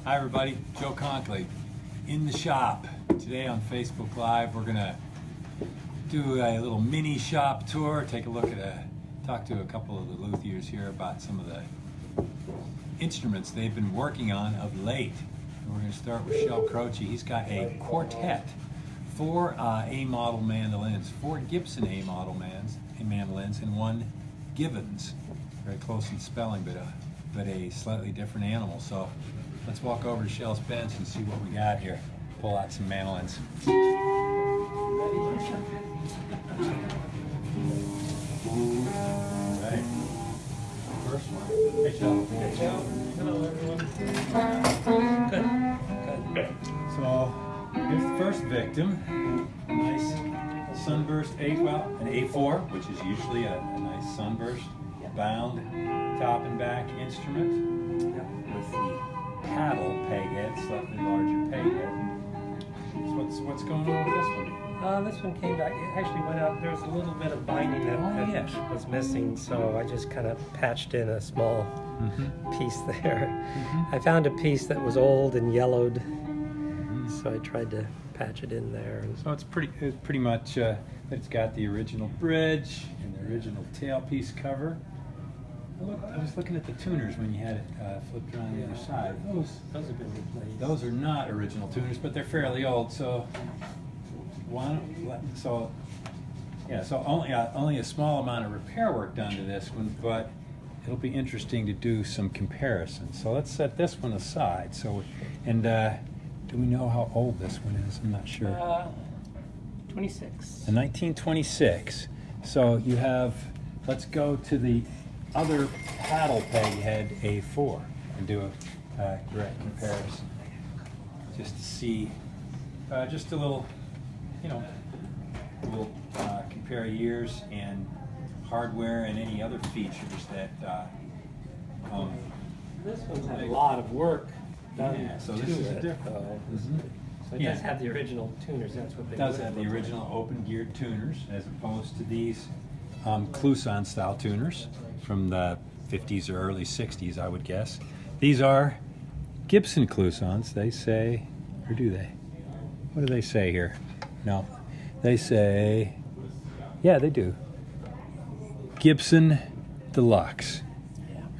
Hi everybody, Joe Konkoly in the shop. Today on Facebook Live we're going to do a little mini shop tour, take a look at talk to a couple of the luthiers here about some of the instruments they've been working on of late. And we're going to start with Shel Croce. He's got a quartet, 4 A-model mandolins, 4 Gibson A-model mandolins, and 1 Gibbons. Very close in spelling, but a slightly different animal. So let's walk over to Shel's bench and see what we got here. Pull out some mandolins. Right. First one. Hey Shel. Hey Shel. Hello everyone. Good. So here's the first victim. Nice sunburst an A4, which is usually a nice sunburst bound top and back instrument with the paddle peg head, slightly larger peg head. So what's going on with this one? This one came back. It actually went out. There was a little bit of binding that was missing, so I just kind of patched in a small piece there. I found a piece that was old and yellowed, so I tried to patch it in there. So it's pretty much it's got the original bridge and the original tailpiece cover. I was looking at the tuners when you had it flipped around the other side. Those have been replaced. Those are not original tuners, but they're fairly old. So only a small amount of repair work done to this one, but it'll be interesting to do some comparisons. So let's set this one aside. Do we know how old this one is? I'm not sure. 26. In 1926. So you have. Let's go to the other paddle peg head A4 and do a direct comparison, just to see, just a little, compare years and hardware and any other features that This one's had a lot of work done. Yeah, so this is a different. So it does have the original tuners. That's what they does have the original open geared tuners, as opposed to these Kluson style tuners from the 50s or early 60s, I would guess. These are Gibson Klusons, they say, or do they? What do they say here? No, they say, yeah, they do. Gibson Deluxe,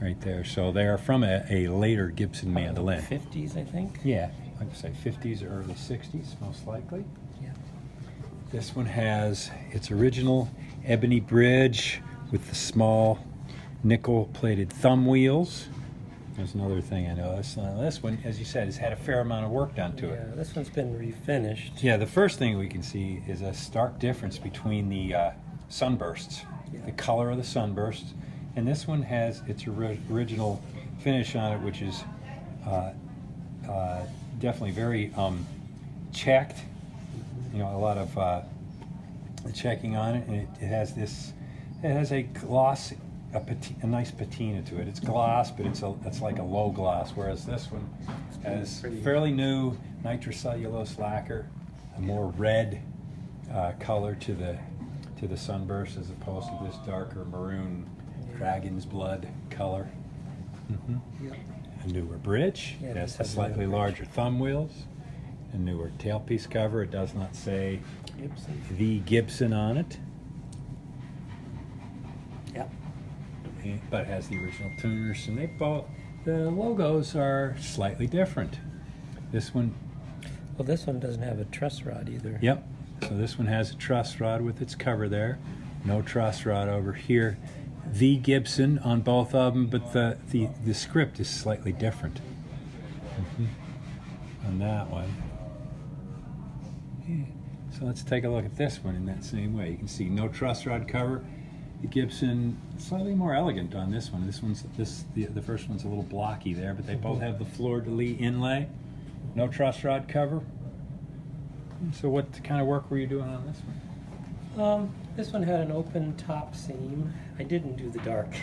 right there. So they are from a later Gibson mandolin. 50s, I think. Yeah, I'd say 50s or early 60s, most likely. Yeah. This one has its original ebony bridge with the small nickel-plated thumb wheels. There's another thing I noticed. This one, as you said, has had a fair amount of work done to it. Yeah, this one's been refinished. Yeah, the first thing we can see is a stark difference between the sunbursts, the color of the sunbursts, and this one has its original finish on it, which is definitely very checked. A lot of checking on it, and it has this. It has a gloss, a nice patina to it. It's gloss, but it's like a low gloss, whereas this one has fairly new nitrocellulose lacquer, a more red color to the sunburst, as opposed to this darker maroon dragon's blood color. A newer bridge. It has the slightly larger thumb wheels. A newer tailpiece cover. It does not say the Gibson on it. Yep. But it has the original tuners, and the logos are slightly different. This one. Well, this one doesn't have a truss rod either. Yep. So this one has a truss rod with its cover there. No truss rod over here. The Gibson on both of them, but the script is slightly different on that one. Yeah. So let's take a look at this one in that same way. You can see no truss rod cover. The Gibson slightly more elegant on this one. The first one's a little blocky there, but they both have the fleur-de-lis inlay. No truss rod cover. So what kind of work were you doing on this one? This one had an open top seam. I didn't do the dark,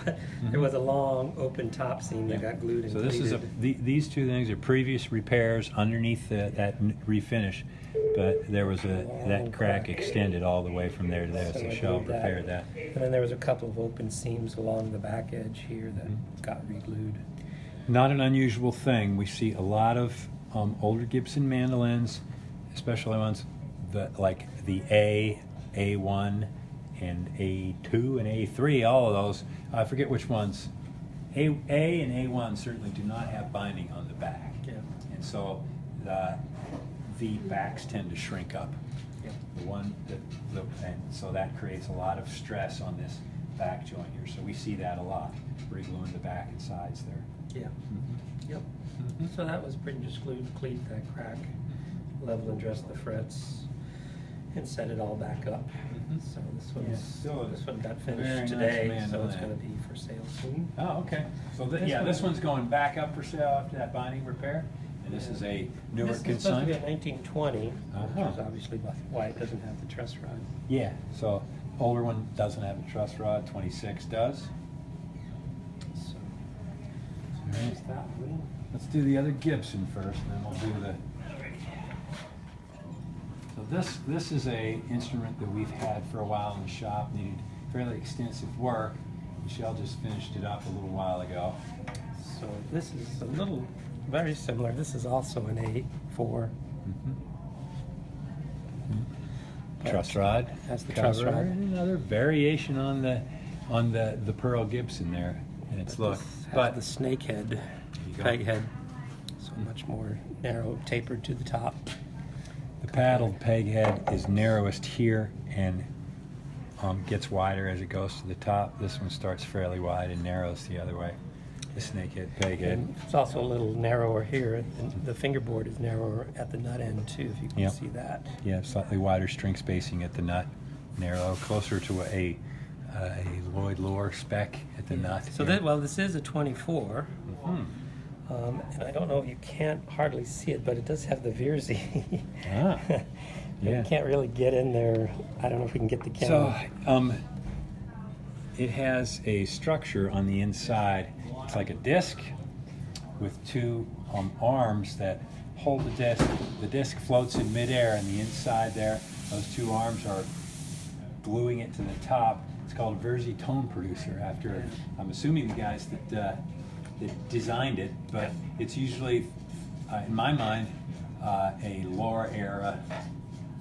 but there was a long open top seam that got glued and so this pleated. These two things are previous repairs underneath that refinish, but there was that crack extended all the way from there to there, so Shel repaired that. And then there was a couple of open seams along the back edge here that got re-glued. not an unusual thing. We see a lot of older Gibson mandolins, especially ones that like the A1, and A2 and A3, all of those. I forget which ones. A and A1 certainly do not have binding on the back. Yeah. And so the backs tend to shrink up. Yeah. And so that creates a lot of stress on this back joint here. So we see that a lot, wriggling the back and sides there. Yeah. Mm-hmm. Yep. Mm-hmm. So that was pretty just cleat that crack, level and dress the frets, and set it all back up. Mm-hmm. So this one got very finished nice today, so mandolin. it's going to be for sale soon. Oh, okay. So this one's going back up for sale after that binding repair, and this is a newer This is supposed to be a consignment. 1920, Uh-huh. which is obviously why it doesn't have the truss rod. Yeah. So older one doesn't have a truss rod. 26 does. So Alright. there's that one. Let's do the other Gibson first, and then we'll do the. So this is a instrument that we've had for a while in the shop. Needed fairly extensive work. Michelle just finished it up a little while ago. So this is a little very similar. This is also an A4. But Truss rod. That's the truss cover, rod. and another variation on the Pearl Gibson there, and its look. But the Snakehead, you go. peg head, so much more narrow, tapered to the top. The paddled peg head is narrowest here and gets wider as it goes to the top. This one starts fairly wide and narrows the other way. The Snakehead peg head. And it's also a little narrower here, and the fingerboard is narrower at the nut end too, if you can Yep. see that. Yeah, slightly wider string spacing at the nut, narrow, closer to a Lloyd Loar spec at the nut. So here. this is a 24. Mhm. And I don't know, you can't hardly see it, but it does have the Vierzy. Ah, yeah. You can't really get in there. I don't know if we can get the camera. So it has a structure on the inside. It's like a disc with two arms that hold the disc. The disc floats in midair, and the inside there, those two arms are gluing it to the top. It's called a Vierzy tone producer after, I'm assuming the guys that designed it, but it's usually, in my mind, a Loar era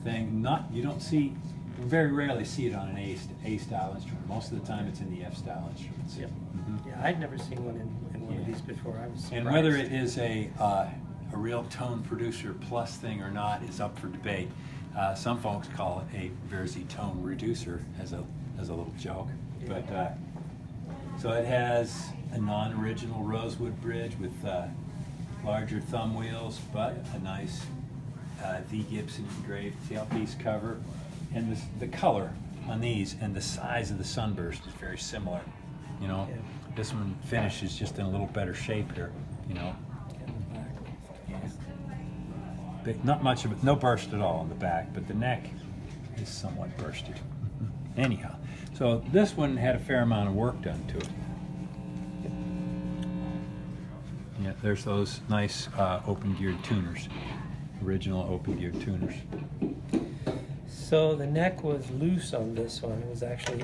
thing. You very rarely see it on an A style instrument. Most of the time it's in the F style instruments. Yep. Mhm. Yeah, I'd never seen one in one of Yeah. these before. I was surprised. And whether it is a real tone producer plus thing or not is up for debate. Some folks call it a Vierzy tone reducer as a little joke. But so it has a non-original rosewood bridge with larger thumb wheels, but a nice The Gibson engraved tailpiece cover, and the color on these and the size of the sunburst is very similar. You know, Yeah. this one finishes just in a little better shape here. You know, yeah. But not much of it, no burst at all on the back, but the neck is somewhat bursted. Anyhow, so this one had a fair amount of work done to it. Yeah, there's those nice open-geared tuners, original open-geared tuners. So the neck was loose on this one. It was actually,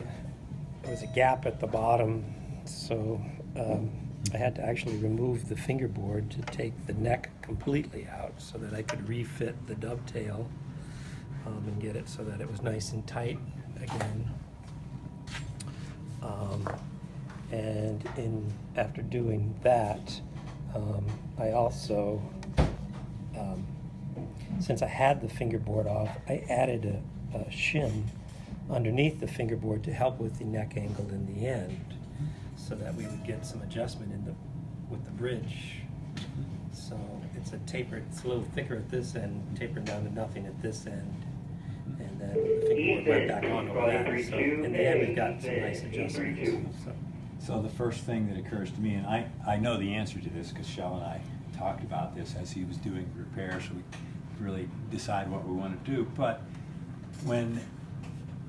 there was a gap at the bottom, so I had to actually remove the fingerboard to take the neck completely out so that I could refit the dovetail and get it so that it was nice and tight again. And after doing that, I also, since I had the fingerboard off, I added a shim underneath the fingerboard to help with the neck angle in the end, so that we would get some adjustment with the bridge. So it's a little thicker at this end, tapering down to nothing at this end, and then the fingerboard went back on over that. So in the end, we've got some nice adjustments. So the first thing that occurs to me, and I know the answer to this because Shell and I talked about this as he was doing repairs, so we really decide what we want to do. But when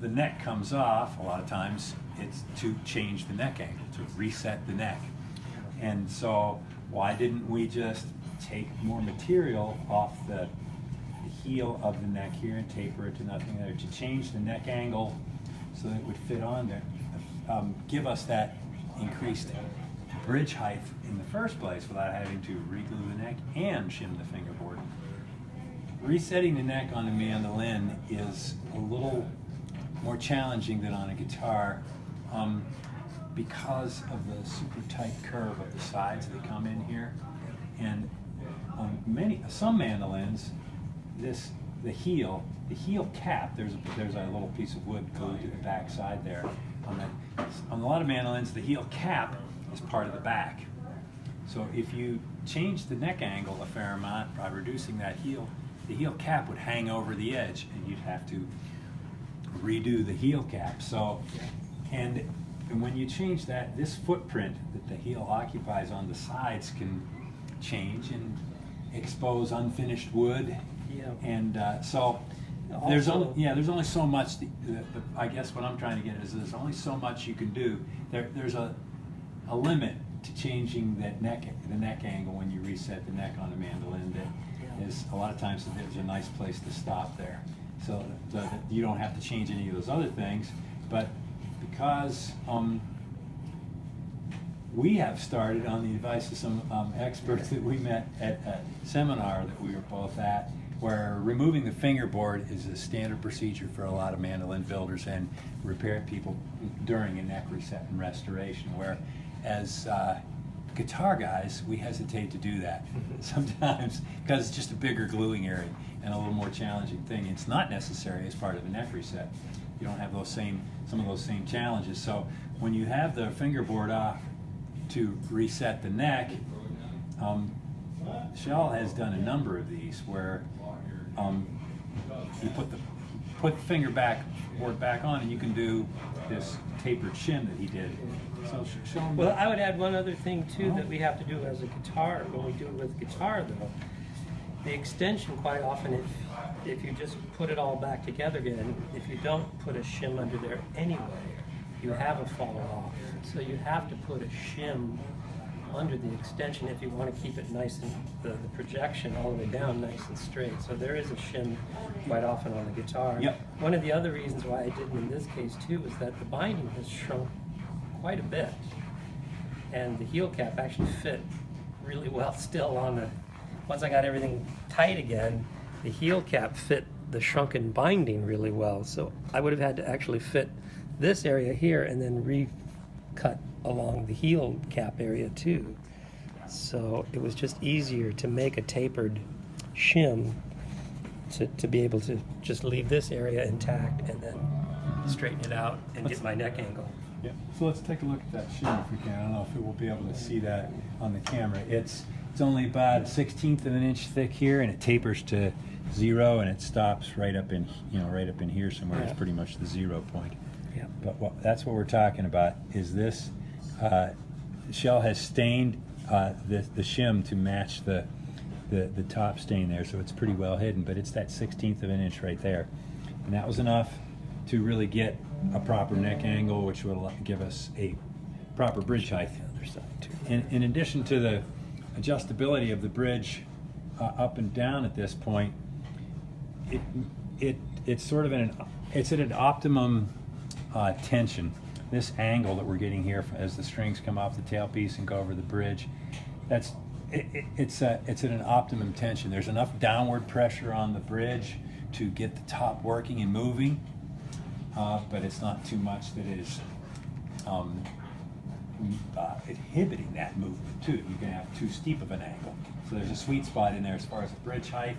the neck comes off, a lot of times it's to change the neck angle, to reset the neck. And so why didn't we just take more material off the heel of the neck here and taper it to nothing there to change the neck angle so that it would fit on there, give us that increased bridge height in the first place without having to reglue the neck and shim the fingerboard. Resetting the neck on a mandolin is a little more challenging than on a guitar because of the super tight curve of the sides that come in here. And on some mandolins, the heel cap, there's a little piece of wood glued to the back side there. On a lot of mandolins, the heel cap is part of the back. So if you change the neck angle a fair amount by reducing that heel, the heel cap would hang over the edge, and you'd have to redo the heel cap. So, and when you change that, this footprint that the heel occupies on the sides can change and expose unfinished wood. Yeah. And so there's only so much. I guess what I'm trying to get is there's only so much you can do. There's a limit to changing the neck angle when you reset the neck on a mandolin. That is a lot of times there's a nice place to stop there, so that you don't have to change any of those other things. But because we have started on the advice of some experts that we met at a seminar that we were both at, where removing the fingerboard is a standard procedure for a lot of mandolin builders and repair people during a neck reset and restoration, where as guitar guys, we hesitate to do that sometimes because it's just a bigger gluing area and a little more challenging thing. It's not necessary as part of a neck reset. You don't have some of those same challenges. So when you have the fingerboard off to reset the neck, Shell has done a number of these where you put the fingerboard back on, and you can do this tapered shim that he did. So show him. Well, I would add one other thing too that we have to do as a guitar. When we do it with guitar, though, the extension quite often, if you just put it all back together again, if you don't put a shim under there anyway, you have a fall off. So you have to put a shim under the extension if you want to keep it nice and the projection all the way down nice and straight. So there is a shim quite often on the guitar. Yep. One of the other reasons why I didn't in this case too is that the binding has shrunk quite a bit, and the heel cap actually fit really well still on the, once I got everything tight again, the heel cap fit the shrunken binding really well. So I would have had to actually fit this area here and then recut along the heel cap area too. So it was just easier to make a tapered shim to be able to just leave this area intact and then straighten it out and get my neck angle. Yeah. So let's take a look at that shim if we can. I don't know if we'll be able to see that on the camera. It's only about 1/16 of an inch thick here, and it tapers to 0, and it stops right up in here somewhere. It's pretty much the 0 point. Yeah. But that's what we're talking about. Is this Shell has stained the shim to match the top stain there, so it's pretty well hidden. But it's that 1/16 of an inch right there, and that was enough to really get a proper neck angle, which will give us a proper bridge height. In addition to the adjustability of the bridge up and down at this point, it's sort of it's at an optimum tension. This angle that we're getting here as the strings come off the tailpiece and go over the bridge, it's at an optimum tension. There's enough downward pressure on the bridge to get the top working and moving. But it's not too much that is inhibiting that movement too. You can have too steep of an angle. So there's a sweet spot in there as far as the bridge height.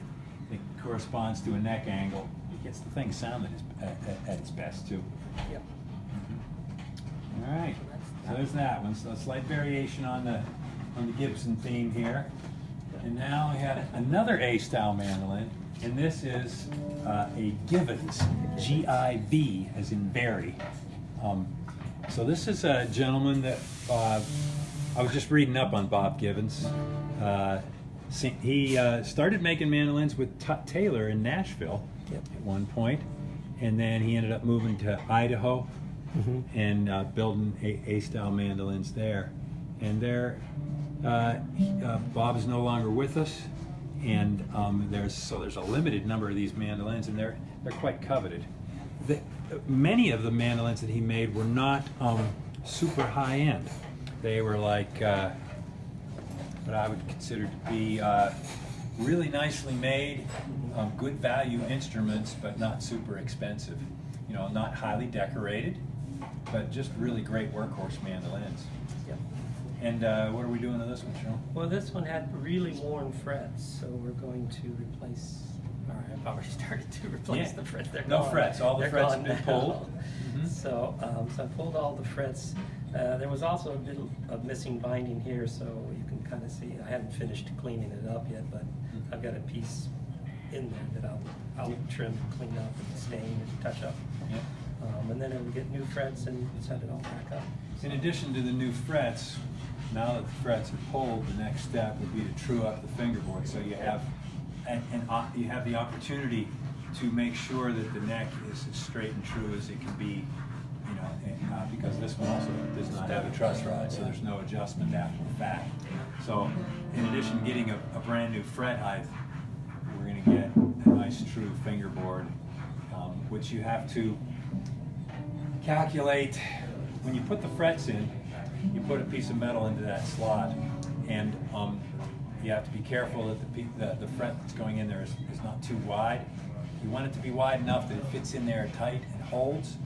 It corresponds to a neck angle. It gets the thing sounded at its best too. Yep. Mm-hmm. All right. So there's that one. So a slight variation on the Gibson theme here. And now we have another A-style mandolin. And this is a Givens, G-I-V, as in berry. So this is a gentleman that I was just reading up on Bob Givens. He started making mandolins with Tut Taylor in Nashville at one point, and then he ended up moving to Idaho and building A-style mandolins there. And Bob is no longer with us. And there's a limited number of these mandolins, and they're quite coveted. Many of the mandolins that he made were not super high end. They were like what I would consider to be really nicely made, good value instruments, but not super expensive. You know, not highly decorated, but just really great workhorse mandolins. Yep. And what are we doing to this one, Sean? Well, this one had really worn frets, so we're going to replace. Or I've already started to replace the frets. They're no gone. frets. All the They're frets gone have been now. pulled. So I pulled all the frets. There was also a bit of missing binding here, so you can kind of see. I haven't finished cleaning it up yet, but I've got a piece in there that I'll trim, clean up, and stain and touch up. Yep. And then I'll get new frets and set it all back up. In addition to the new frets, now that the frets are pulled, the next step would be to true up the fingerboard, so you have you have the opportunity to make sure that the neck is as straight and true as it can be, you know, because this one also does not have a truss rod, so there's no adjustment after the fact. So in addition to getting a brand new fret height, we're going to get a nice true fingerboard, which you have to calculate. When you put the frets in, you put a piece of metal into that slot, and you have to be careful that the fret that's going in there is not too wide. You want it to be wide enough that it fits in there tight and holds,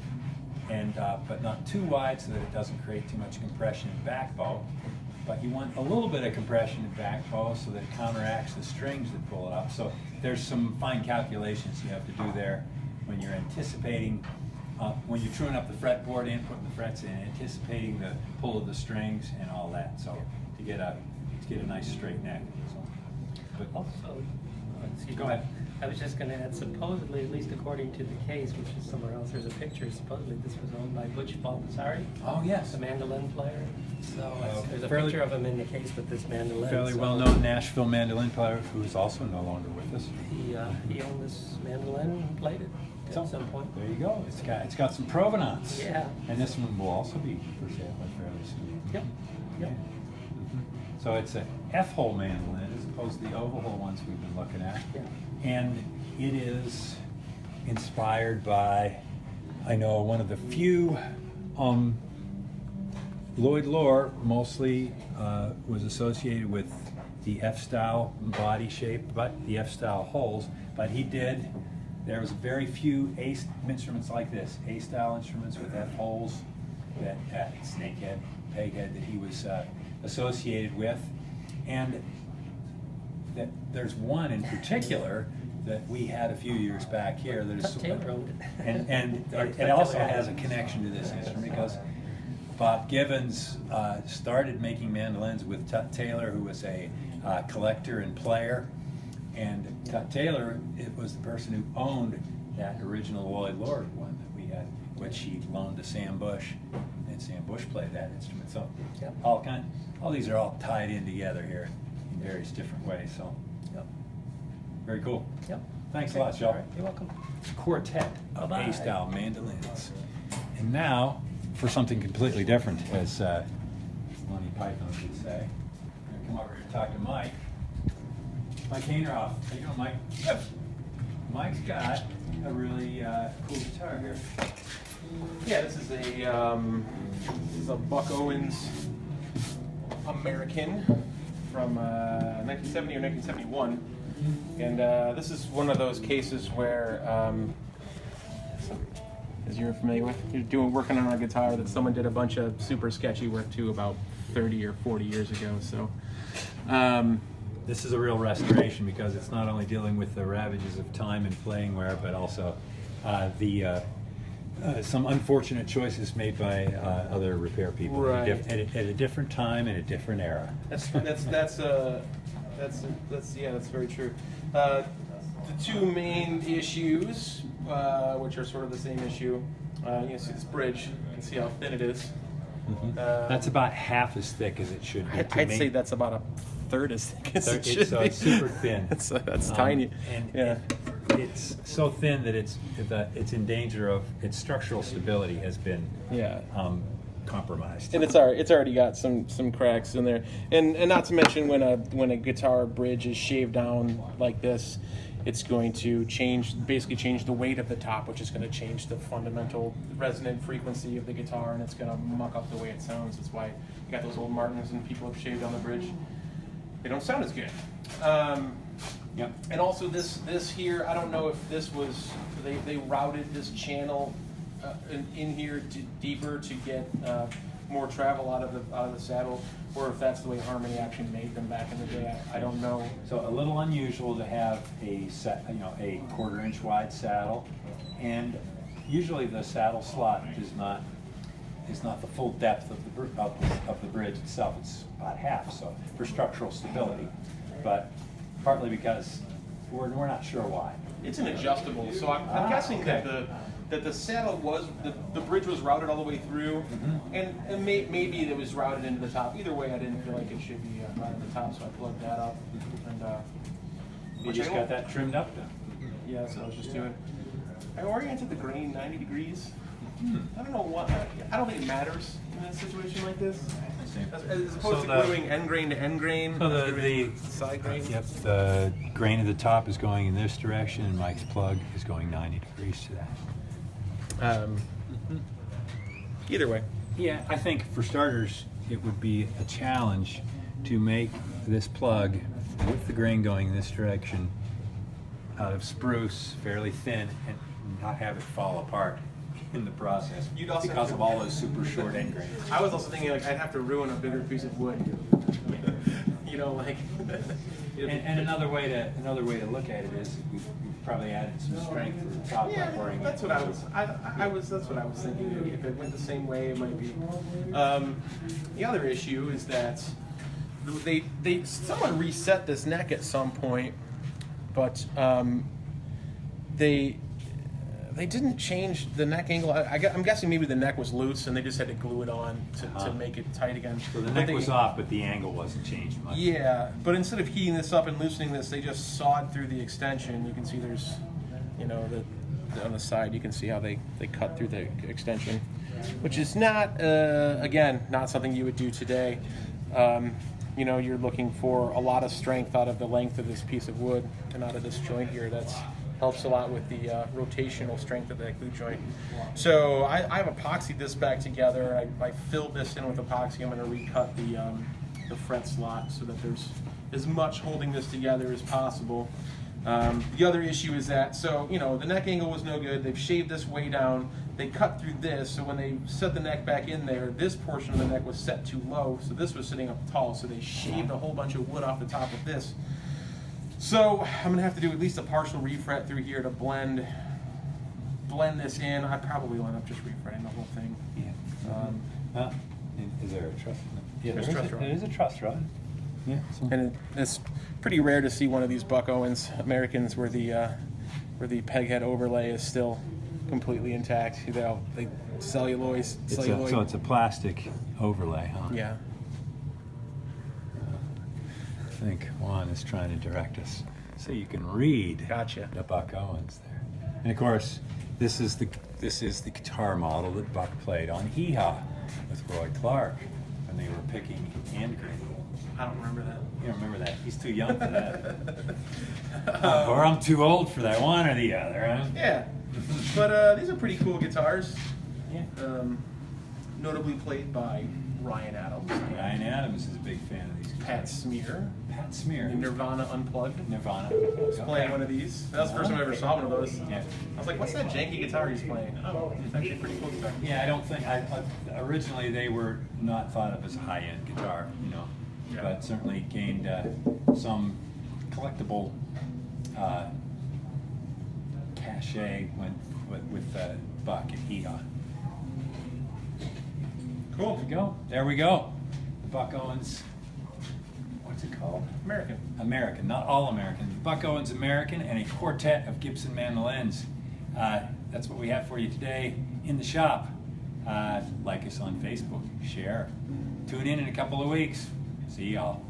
and but not too wide so that it doesn't create too much compression in back bow. But you want a little bit of compression in back bow so that it counteracts the strings that pull it up. So there's some fine calculations you have to do there when you're anticipating, when you're truing up the fretboard and putting the frets in, anticipating the pull of the strings and all that. So to get a nice straight neck. So, but Also, go ahead. I was just going to add, supposedly, at least according to the case, which is somewhere else, there's a picture. Supposedly this was owned by Butch Baldassari. Oh yes, The mandolin player. So there's a fairly- picture of him in the case with this mandolin. fairly So well-known Nashville mandolin player who is also no longer with us. He owned this mandolin and played it So, at some point. there you go. It's got some provenance. Yeah. And this one will also be for sale fairly soon. Yep. Yep. So it's a F-hole mandolin as opposed to the oval hole ones we've been looking at. Yeah. And it is inspired by, I know, one of the few, Lloyd Lohr mostly was associated with the F-style body shape, but the F-style holes, but there was very few instruments like this, A-style instruments with F-holes, that Snakehead, Peghead, that he was associated with. And that there's one in particular that we had a few years back here that is, Taylor owned it. and it also has a connection to this instrument because Bob Givens started making mandolins with Tut Taylor, who was a collector and player, and Tut Taylor, it was the person who owned that original Lloyd Lohr one that we had, which he loaned to Sam Bush, and Sam Bush played that instrument. So Yep. all these are all tied in together here in various different ways. So Yep. very cool. Yep. Thanks a Okay. lot, Joe. All right. You're welcome. Quartet of Bye-bye. A-style mandolins. And now for something completely different, as Monty Python would say. I'm gonna come over here and talk to Mike. Mike Haynerhoff. How you doing, Mike? Good. Mike's got a really cool guitar here. Yeah, this is a Buck Owens American from 1970 or 1971, and this is one of those cases where, as you're familiar with, you're working on a guitar that someone did a bunch of super sketchy work to about 30 or 40 years ago. So. This is a real restoration because it's not only dealing with the ravages of time and playing wear, but also some unfortunate choices made by other repair people Right. at a different time and a different era. That's very true. The two main issues, which are sort of the same issue, you see this bridge. You can see how thin it is. That's about half as thick as it should be. I'd say that's about a third as thick as it should So be. it's super thin. That's tiny. And Yeah. it's so thin that it's in danger of its structural stability has been Yeah. compromised. And it's already got some cracks in there, and not to mention when a guitar bridge is shaved down like this, it's going to basically change the weight of the top, which is going to change the fundamental resonant frequency of the guitar, and it's going to muck up the way it sounds. That's why you got those old Martins and people have shaved on the bridge. they don't sound as good. Yep. And also this here, I don't know if this was, they routed this channel in here deeper to get more travel out of the saddle, or if that's the way Harmony actually made them back in the day. I don't know. So a little unusual to have a a 1/4 inch wide saddle, and usually the saddle slot is not the full depth of the bridge itself. It's about half, so for structural stability, but partly because we're not sure why. It's an adjustable, so I'm guessing okay. that the saddle was, the bridge was routed all the way through, and maybe it was routed into the top. Either way, I didn't feel like it should be routed to the top, so I plugged that up. And You just got that trimmed up then? yeah, that's what I was just doing. I oriented the grain 90 degrees. I don't know what, I don't think it matters in a situation like this. As opposed to gluing end grain to end grain. So the side grain. Yep, the grain at the top is going in this direction, and Mike's plug is going 90 degrees to that. Either way. Yeah, I think for starters, it would be a challenge to make this plug with the grain going in this direction out of spruce, fairly thin, and not have it fall apart in the process You'd also because have to- of all those super short end grains. I was also thinking like I'd have to ruin a bigger piece of wood. You know, like. And another way to look at it is we've probably added some strength to the top by Yeah, pouring that's it. what I was. That's what I was thinking. Maybe if it went the same way, it might be. The other issue is that someone reset this neck at some point, but they didn't change the neck angle. I'm guessing maybe the neck was loose and they just had to glue it on to make it tight again. So the neck was off, but the angle wasn't changed much. Yeah, but instead of heating this up and loosening this, they just sawed through the extension. You can see there's, on the side, you can see how they cut through the extension, which is not, again, not something you would do today. You're looking for a lot of strength out of the length of this piece of wood and out of this joint here. That's helps a lot with the rotational strength of that glue joint. So I have epoxied this back together. I filled this in with epoxy. I'm going to recut the fret slot so that there's as much holding this together as possible. The other issue is that, the neck angle was no good. They've shaved this way down. They cut through this, so when they set the neck back in there, this portion of the neck was set too low, so this was sitting up tall, so they shaved a whole bunch of wood off the top of this. So I'm going to have to do at least a partial refret through here to blend this in. I probably will end up just refretting the whole thing. Yeah. Is there a truss? Yeah, There's truss rod. There is a truss rod. Yeah. And it's pretty rare to see one of these Buck Owens Americans where the peghead overlay is still completely intact. They celluloid. So it's a plastic overlay, huh? Yeah. I think Juan is trying to direct us so you can read Gotcha. the Buck Owens there. And of course, this is the guitar model that Buck played on Hee Haw with Roy Clark when they were picking hand grain. I don't remember that. You don't remember that? He's too young for that. Or I'm too old for that. One or the other, huh? Yeah. But these are pretty cool guitars. Yeah. Notably played by Ryan Adams. Ryan Adams is a big fan of these guitars. Pat Smear. Pat Smear. Nirvana Unplugged. Nirvana. He's playing one of these. That was the first time I ever saw one of those. Yeah. I was like, what's that janky guitar he's playing? Oh, it's actually a pretty cool guitar. Yeah, I don't think originally they were not thought of as a high-end guitar, Yeah. but certainly gained some collectible cachet with Buck and Hee Haw. Cool. There we go. The Buck Owens. What's it called? American. American, not all American. Buck Owens American and a quartet of Gibson mandolins. That's what we have for you today in the shop. Like us on Facebook, share. Tune in a couple of weeks. See y'all.